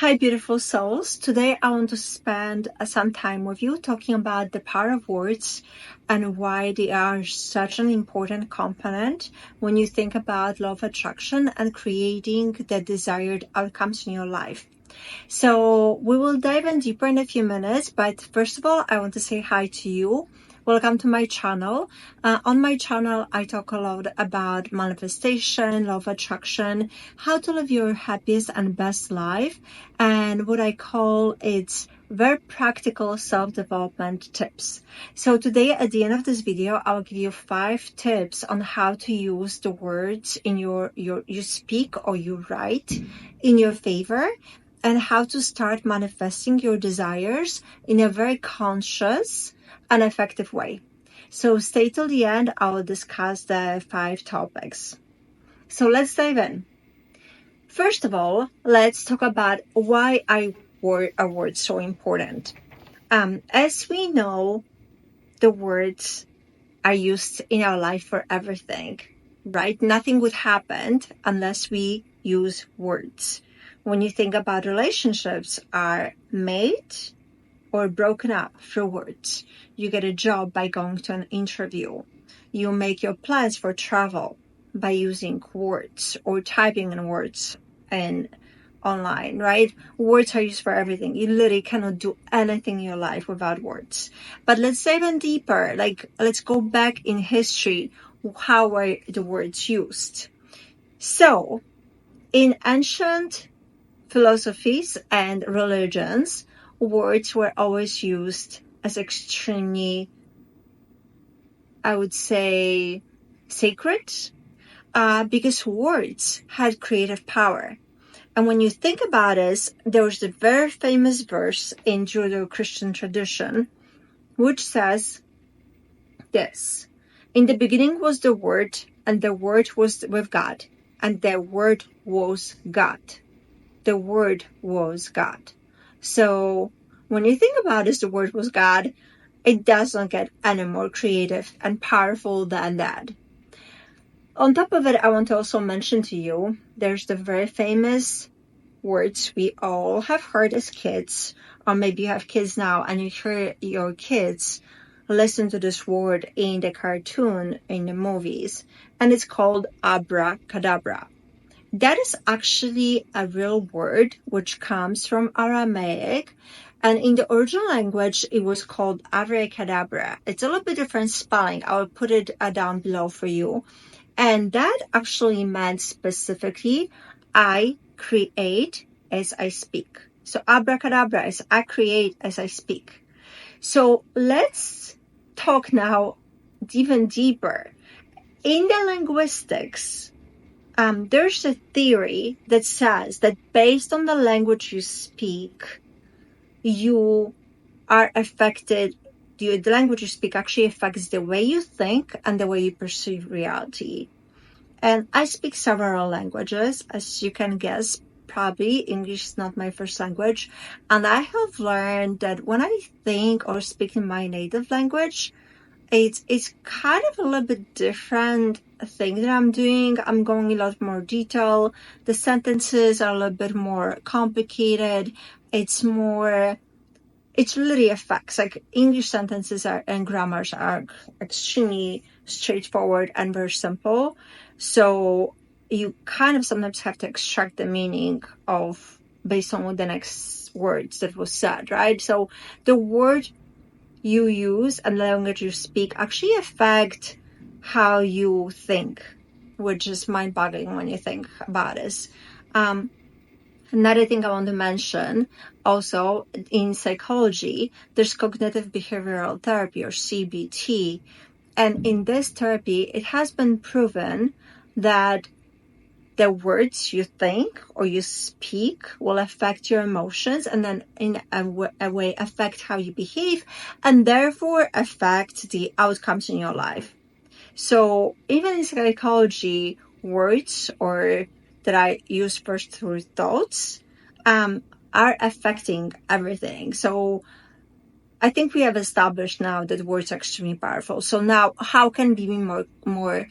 Hi, beautiful souls. Today I want to spend some time with you talking about the power of words and why they are such an important component when you think about law of attraction and creating the desired outcomes in your life. So we will dive in deeper in a few minutes, but first of all, I want to say hi to you. Welcome to my channel. On my channel, I talk a lot about manifestation, law of attraction, how to live your happiest and best life, and what I call its very practical self-development tips. So today, at the end of this video, I'll give you 5 tips on how to use the words in you speak or you write in your favor, and how to start manifesting your desires in a very conscious and effective way. So stay till the end. I will discuss the 5 topics. So let's dive in. First of all, let's talk about why are words so important. As we know, the words are used in our life for everything, right? Nothing would happen unless we use words. When you think about relationships are made or broken up through words. You get a job by going to an interview. You make your plans for travel by using words or typing in words and online, right? Words are used for everything. You literally cannot do anything in your life without words. But let's dive in deeper. Let's go back in history. How were the words used? So, in ancient philosophies and religions, words were always used as extremely, I would say, sacred, because words had creative power. And when you think about it, there's a very famous verse in Judeo-Christian tradition, which says this: in the beginning was the Word, and the Word was with God, and the Word was God. The Word was God. So when you think about it, the Word was God, it doesn't get any more creative and powerful than that. On top of it, I want to also mention to you, there's the very famous words we all have heard as kids, or maybe you have kids now and you hear your kids listen to this word in the cartoon, in the movies, and it's called abracadabra. That is actually a real word which comes from Aramaic, and in the original language it was called abracadabra. It's a little bit different spelling. I will put it down below for you. And that actually meant specifically, I create as I speak. So abracadabra is I create as I speak. So let's talk now even deeper. In the linguistics, there's a theory that says that based on the language you speak, you are affected. The language you speak actually affects the way you think and the way you perceive reality. And I speak several languages, as you can guess. Probably English is not my first language. And I have learned that when I think or speak in my native language, it's kind of a little bit different thing that I'm doing. I'm going a lot more detail. The sentences are a little bit more complicated. It's literally affects, like English sentences and grammars are extremely straightforward and very simple. So you kind of sometimes have to extract the meaning of based on what the next words that was said, right? So the word you use and the language you speak actually affect how you think, which is mind-boggling when you think about it. Another thing I want to mention, also in psychology, there's cognitive behavioral therapy or CBT. And in this therapy, it has been proven that the words you think or you speak will affect your emotions and then in a way affect how you behave and therefore affect the outcomes in your life. So even in psychology, words or that I use first through thoughts are affecting everything. So I think we have established now that words are extremely powerful. So now how can we be more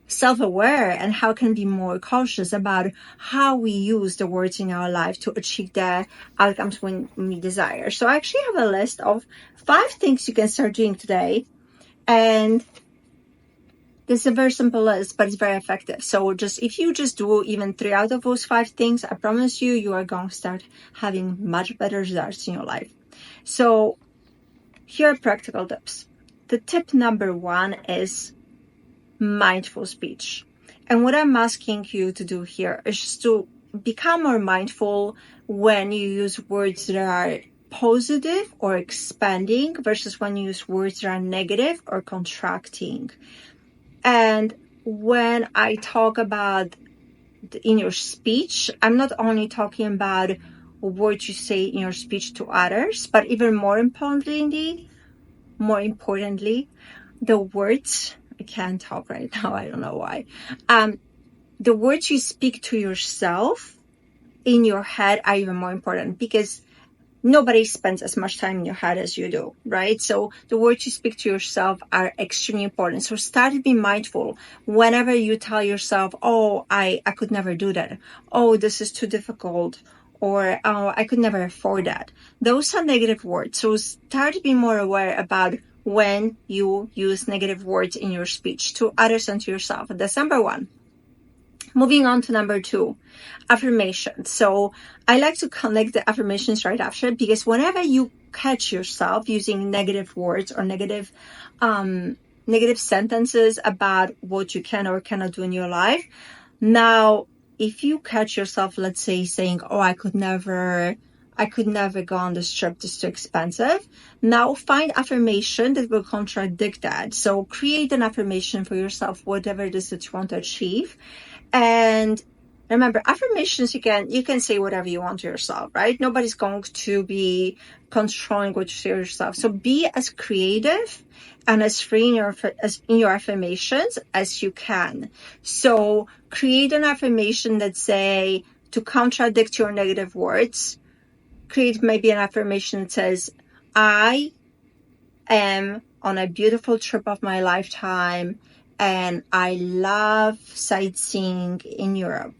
self-aware and how can be more cautious about how we use the words in our life to achieve the outcomes we desire. So I actually have a list of 5 things you can start doing today. And this is a very simple list, but it's very effective. So if you just do even 3 out of those 5 things, I promise you are going to start having much better results in your life. So here are practical tips. The tip number 1 is mindful speech. And what I'm asking you to do here is just to become more mindful when you use words that are positive or expanding versus when you use words that are negative or contracting. And when I talk about in your speech, I'm not only talking about what you say in your speech to others, but even more importantly, the words. I can't talk right now. I don't know why. The words you speak to yourself in your head are even more important, because nobody spends as much time in your head as you do, right? So the words you speak to yourself are extremely important. So start to be mindful whenever you tell yourself, oh, I could never do that. Oh, this is too difficult. Or, oh, I could never afford that. Those are negative words. So start to be more aware about when you use negative words in your speech to others and to yourself. That's number 1. Moving on to number 2, affirmations. So I like to connect the affirmations right after, because whenever you catch yourself using negative words or negative sentences about what you can or cannot do in your life, now if you catch yourself, let's say, saying, oh, I could never go on this trip, this is too expensive. Now find affirmation that will contradict that. So create an affirmation for yourself, whatever it is that you want to achieve. And remember, affirmations, you can say whatever you want to yourself, right? Nobody's going to be controlling what you say to yourself. So be as creative and as free in your affirmations as you can. So create an affirmation that say, to contradict your negative words, create maybe an affirmation that says, I am on a beautiful trip of my lifetime, and I love sightseeing in Europe.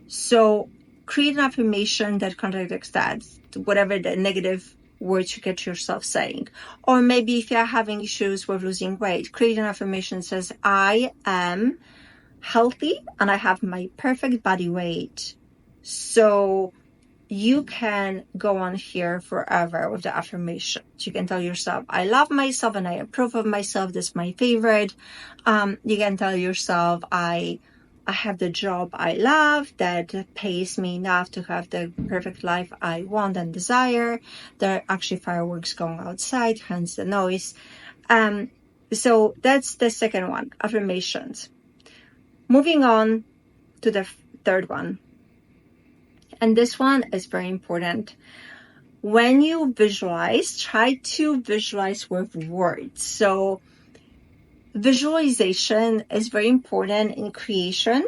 So create an affirmation that contradicts that, whatever the negative words you get yourself saying. Or maybe if you're having issues with losing weight, create an affirmation that says, I am healthy and I have my perfect body weight. So you can go on here forever with the affirmations. You can tell yourself, I love myself and I approve of myself. This is my favorite. You can tell yourself, I have the job I love that pays me enough to have the perfect life I want and desire. There are actually fireworks going outside, hence the noise. So that's the second one, affirmations. Moving on to the third one. And this one is very important. When you visualize, try to visualize with words. So visualization is very important in creation,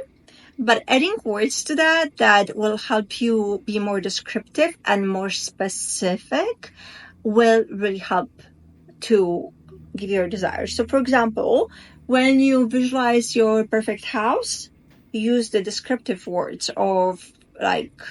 but adding words to that will help you be more descriptive and more specific will really help to give your desires. So for example, when you visualize your perfect house, use the descriptive words of, like,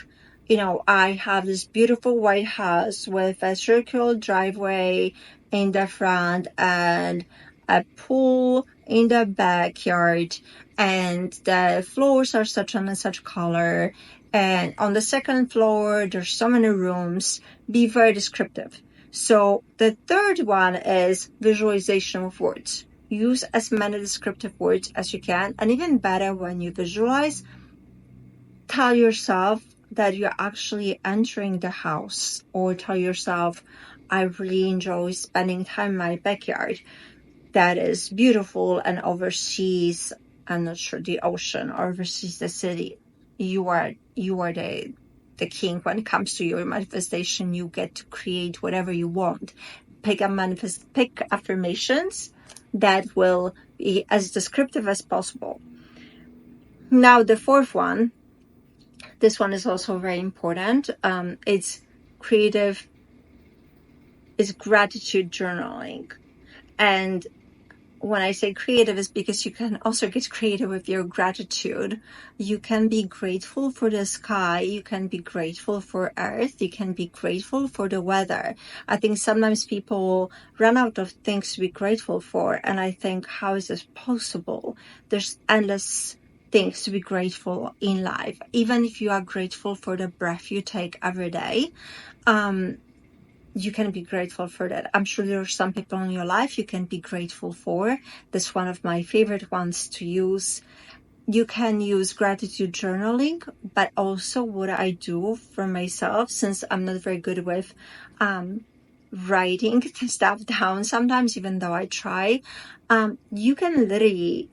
I have this beautiful white house with a circular driveway in the front and a pool in the backyard, and the floors are such and such color, and on the second floor there's so many rooms. Be very descriptive. So the third one is visualization of words. Use as many descriptive words as you can, and even better, when you visualize, tell yourself that you're actually entering the house, or tell yourself, I really enjoy spending time in my backyard that is beautiful and oversees, I'm not sure, the ocean, or oversees the city. You are the king when it comes to your manifestation. You get to create whatever you want. Pick affirmations that will be as descriptive as possible. Now the fourth one, this one is also very important. It's gratitude journaling. And when I say creative is because you can also get creative with your gratitude. You can be grateful for the sky. You can be grateful for earth. You can be grateful for the weather. I think sometimes people run out of things to be grateful for. And I think, how is this possible? There's endless things to be grateful in life. Even if you are grateful for the breath you take every day, you can be grateful for that. I'm sure there are some people in your life you can be grateful for. That's one of my favorite ones to use. You can use gratitude journaling, but also what I do for myself, since I'm not very good with writing stuff down sometimes, even though I try, you can literally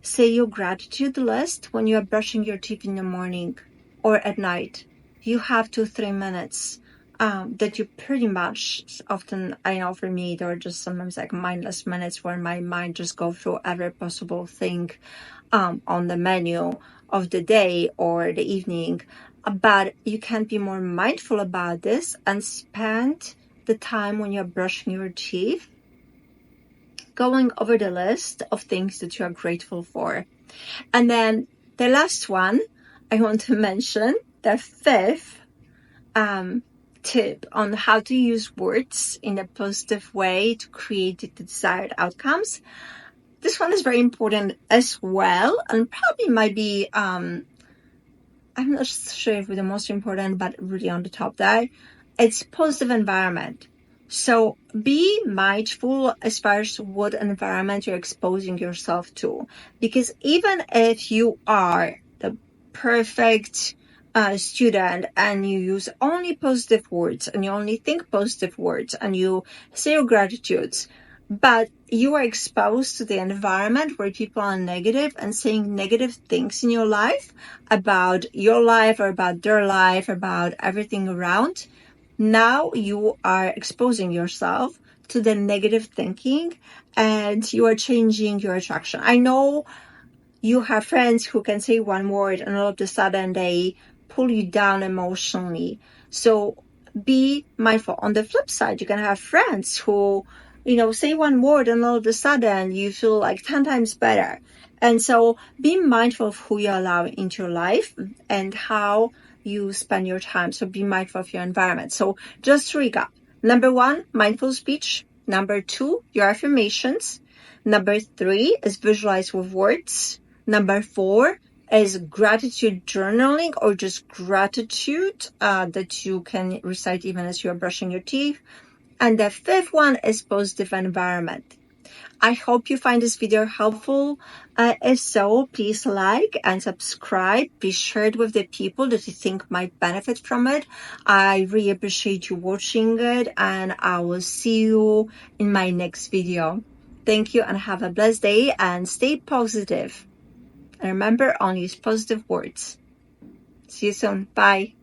say your gratitude list when you are brushing your teeth in the morning or at night. You have 2-3 minutes that you pretty much, often, I know for me, there are just sometimes like mindless minutes where my mind just goes through every possible thing on the menu of the day or the evening. But you can be more mindful about this and spend the time when you're brushing your teeth going over the list of things that you are grateful for. And then the last one I want to mention, the fifth tip on how to use words in a positive way to create the desired outcomes. This one is very important as well, and probably might be, I'm not sure if it's the most important, but really on the top there. It's positive environment. So be mindful as far as what environment you're exposing yourself to. Because even if you are the perfect student and you use only positive words and you only think positive words and you say your gratitudes, but you are exposed to the environment where people are negative and saying negative things in your life about your life or about their life, about everything around, now you are exposing yourself to the negative thinking and you are changing your attraction. I know you have friends who can say one word and all of a sudden they pull you down emotionally. So be mindful. On the flip side, you can have friends who, say one word and all of a sudden you feel like 10 times better. And so be mindful of who you allow into your life and how you spend your time. So be mindful of your environment. So just to recap, number 1, mindful speech. Number 2, your affirmations. Number 3 is visualize with words. Number 4 is gratitude journaling, or just gratitude that you can recite even as you're brushing your teeth. And the 5th one is positive environment. I hope you find this video helpful. If so, please like and subscribe. Be shared with the people that you think might benefit from it. I really appreciate you watching it, and I will see you in my next video. Thank you and have a blessed day and stay positive. And remember, only use positive words. See you soon. Bye.